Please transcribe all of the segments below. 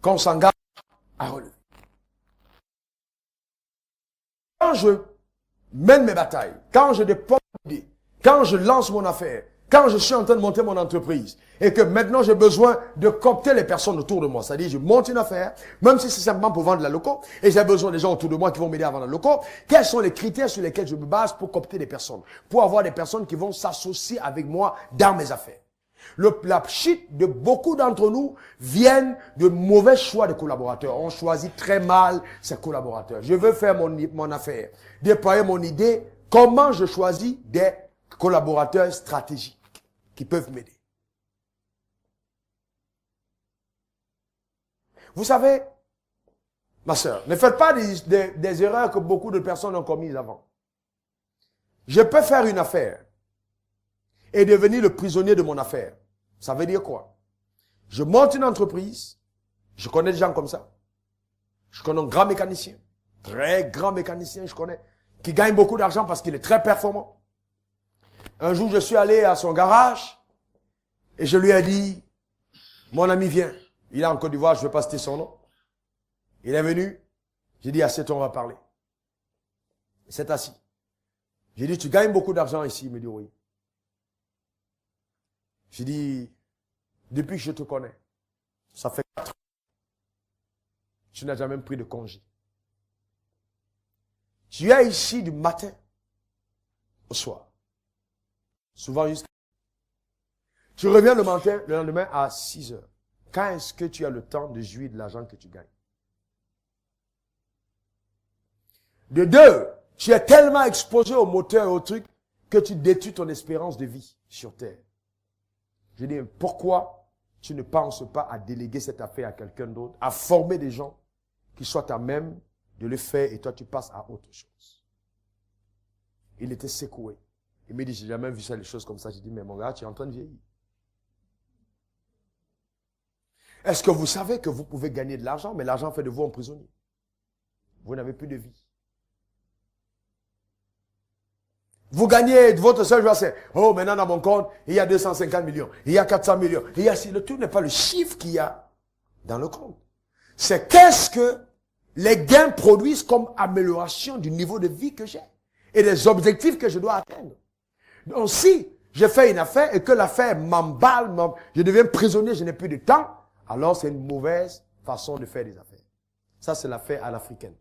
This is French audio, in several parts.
qu'on s'engage à relever. Quand je mène mes batailles, quand je dépose mon idée, quand je lance mon affaire, quand je suis en train de monter mon entreprise et que maintenant j'ai besoin de coopter les personnes autour de moi, c'est-à-dire je monte une affaire, même si c'est simplement pour vendre la loco, et j'ai besoin des gens autour de moi qui vont m'aider à vendre la loco, quels sont les critères sur lesquels je me base pour coopter des personnes, pour avoir des personnes qui vont s'associer avec moi dans mes affaires. La chute de beaucoup d'entre nous viennent de mauvais choix de collaborateurs. On choisit très mal ses collaborateurs. Je veux faire mon affaire, déployer mon idée. Comment je choisis des collaborateurs stratégiques qui peuvent m'aider? Vous savez, ma sœur, ne faites pas des erreurs que beaucoup de personnes ont commises avant. Je peux faire une affaire et devenir le prisonnier de mon affaire. Ça veut dire quoi? Je monte une entreprise, je connais des gens comme ça. Je connais un grand mécanicien, très grand mécanicien, je connais, qui gagne beaucoup d'argent parce qu'il est très performant. Un jour, je suis allé à son garage et je lui ai dit, mon ami vient. Il est en Côte d'Ivoire, je ne vais pas citer son nom. Il est venu, j'ai dit, assieds-toi, on va parler. Il s'est assis. J'ai dit, tu gagnes beaucoup d'argent ici? Il me dit, oui. J'ai dit, depuis que je te connais, ça fait 4 ans, tu n'as jamais pris de congé. Tu es ici du matin au soir. Souvent jusqu'à... Tu reviens le matin, le lendemain à 6 heures. Quand est-ce que tu as le temps de jouir de l'argent que tu gagnes? De deux, tu es tellement exposé au moteur et au truc que tu détruis ton espérance de vie sur terre. Je dis, pourquoi tu ne penses pas à déléguer cette affaire à quelqu'un d'autre, à former des gens qui soient à même de le faire et toi tu passes à autre chose? Il était secoué. Il me dit, j'ai jamais vu ça, les choses comme ça. J'ai dit, mais mon gars, tu es en train de vieillir. Est-ce que vous savez que vous pouvez gagner de l'argent, mais l'argent fait de vous un prisonnier? Vous n'avez plus de vie. Vous gagnez votre seul joie, c'est, oh, maintenant dans mon compte, il y a 250 millions, il y a 400 millions, il y a, le tout n'est pas le chiffre qu'il y a dans le compte. C'est qu'est-ce que les gains produisent comme amélioration du niveau de vie que j'ai et des objectifs que je dois atteindre. Donc si je fais une affaire et que l'affaire m'emballe, je deviens prisonnier, je n'ai plus de temps, alors c'est une mauvaise façon de faire des affaires. Ça, c'est l'affaire à l'africaine.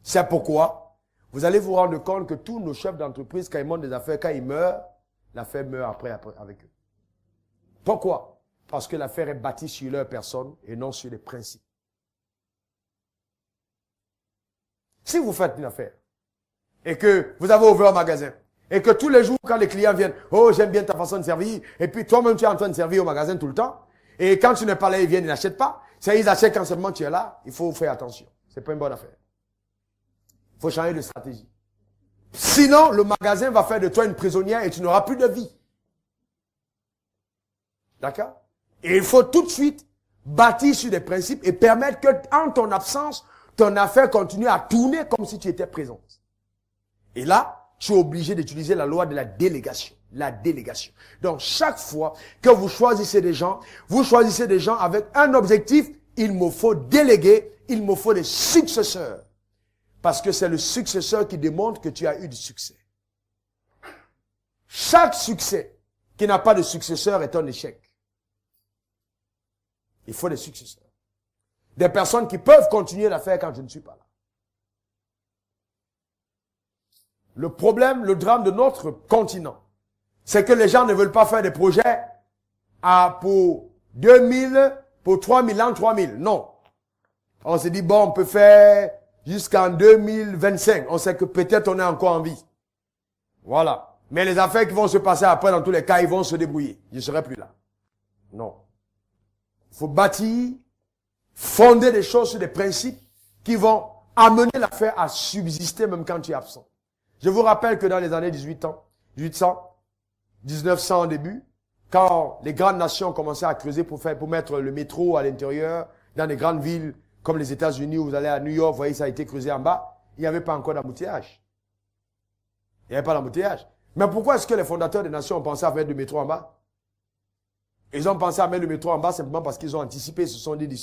C'est pourquoi vous allez vous rendre compte que tous nos chefs d'entreprise, quand ils montent des affaires, quand ils meurent, l'affaire meurt après avec eux. Pourquoi? Parce que l'affaire est bâtie sur leur personne et non sur les principes. Si vous faites une affaire et que vous avez ouvert un magasin et que tous les jours, quand les clients viennent, oh, j'aime bien ta façon de servir, et puis toi-même, tu es en train de servir au magasin tout le temps, et quand tu n'es pas là, ils viennent, ils n'achètent pas. C'est ils achètent quand seulement tu es là, il faut faire attention. C'est pas une bonne affaire. Il faut changer de stratégie. Sinon, le magasin va faire de toi une prisonnière et tu n'auras plus de vie. D'accord? Et il faut tout de suite bâtir sur des principes et permettre que, en ton absence, ton affaire continue à tourner comme si tu étais présente. Et là, tu es obligé d'utiliser la loi de la délégation. La délégation. Donc, chaque fois que vous choisissez des gens avec un objectif, il me faut déléguer, il me faut des successeurs. Parce que c'est le successeur qui démontre que tu as eu du succès. Chaque succès qui n'a pas de successeur est un échec. Il faut des successeurs. Des personnes qui peuvent continuer l'affaire quand je ne suis pas là. Le problème, le drame de notre continent, c'est que les gens ne veulent pas faire des projets pour 2000, pour 3000 ans, 3000. Non. On se dit, bon, on peut faire jusqu'en 2025. On sait que peut-être on est encore en vie. Voilà. Mais les affaires qui vont se passer après, dans tous les cas, ils vont se débrouiller. Je ne serai plus là. Non. Il faut bâtir, fonder des choses sur des principes qui vont amener l'affaire à subsister même quand tu es absent. Je vous rappelle que dans les années 1800, 1900 au début, quand les grandes nations commençaient à creuser pour mettre le métro à l'intérieur, dans les grandes villes comme les États-Unis, où vous allez à New York, vous voyez, ça a été creusé en bas, il n'y avait pas encore d'embouteillage. Il n'y avait pas d'embouteillage. Mais pourquoi est-ce que les fondateurs des nations ont pensé à mettre le métro en bas? Ils ont pensé à mettre le métro en bas simplement parce qu'ils ont anticipé, ce sont dit